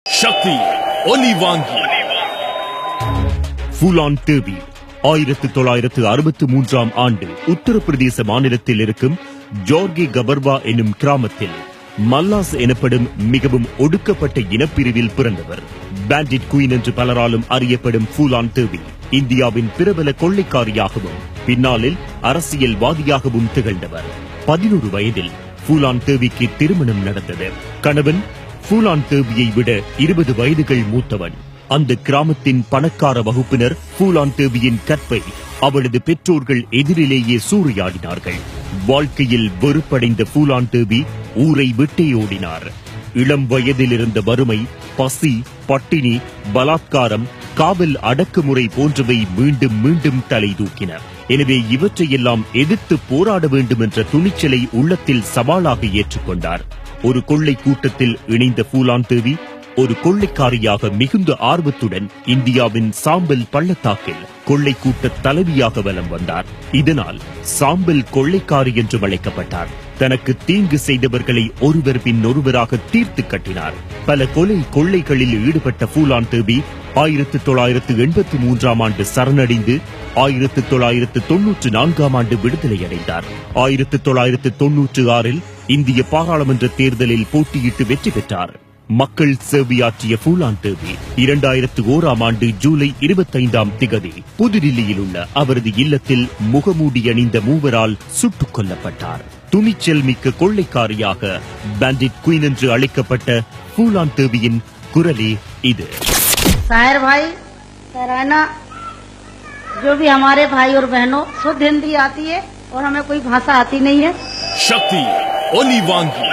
சக்தி ஒலி வாங்கி ஃபூலான் தேவி 1963 ஆண்டு உத்தரப்பிரதேச மாநிலத்தில் இருக்கும் ஜோர்கி கபர்வா எனும் கிராமத்தில் மல்லாஸ் எனப்படும் மிகவும் ஒடுக்கப்பட்ட இனப்பிரிவில் பிறந்தவர். பேண்டிட் குயின் என்று பலராலும் அறியப்படும் ஃபூலான் தேவி இந்தியாவின் பிரபல கொள்ளைக்காரியாகவும் பின்னாளில் அரசியல்வாதியாகவும் திகழ்ந்தவர். 11 வயதில் ஃபூலான் தேவிக்கு திருமணம் நடந்தது. கணவன் ஃபூலான் தேவியை விட 20 வயதுகள் மூத்தவன். அந்த கிராமத்தின் பணக்கார வகுப்பினர் ஃபூலான் தேவியின் கற்பை அவளது பெற்றோர்கள் எதிரிலேயே சூறையாடினார்கள். வாழ்க்கையில் வெறுப்படைந்த ஃபூலான் தேவி ஊரை விட்டே ஓடினார். இளம் வயதில் இருந்த வறுமை, பசி, பட்டினி, பலாத்காரம், காவல் அடக்குமுறை போன்றவை மீண்டும் மீண்டும் தலை தூக்கின. எனவே இவற்றையெல்லாம் எதிர்த்து போராட வேண்டும் என்ற துணிச்சலை உள்ளத்தில் சவாலாக ஏற்றுக்கொண்டார். ஒரு கொள்ளை கூட்டத்தில் இணைந்த ஃபூலான் தேவி ஒரு கொள்ளைக்காரியாக மிகுந்த ஆர்வத்துடன் இந்தியாவின் சாம்பல் பள்ளத்தாக்கில் கொள்ளை கூட்ட தலைவியாக வலம் வந்தார். இதனால் சாம்பல் கொள்ளைக்காரி என்று அழைக்கப்பட்டார். தனக்கு தீங்கு செய்தவர்களை ஒருவர் பின் ஒருவராக தீர்த்து கட்டினார். பல கொள்ளைகளில் ஈடுபட்ட ஃபூலான் தேவி 1983 ஆண்டு சரணடைந்து 1994 ஆண்டு விடுதலை அடைந்தார். 1996 இந்திய பாராளுமன்ற தேர்தலில் போட்டியிட்டு வெற்றி பெற்றார். மக்கள் சேவையாற்றிய ஃபூலான் தேவி 2001 ஆண்டு ஜூலை 25 புதுடில்லியில் உள்ள அவரது இல்லத்தில் முகமூடி அணிந்த மூவரால் சுட்டுக் கொல்லப்பட்டார். துணிச்சல் மிக்க கொள்ளைக்காரியாக பேண்டிட் குயின் என்று அழைக்கப்பட்ட ஃபூலான் தேவியின் குரலே இது. शायर भाई सराहना जो भी हमारे भाई और बहनों शुद्ध हिंदी आती है और हमें कोई भाषा आती नहीं है. சக்தி ஒலி வாங்கி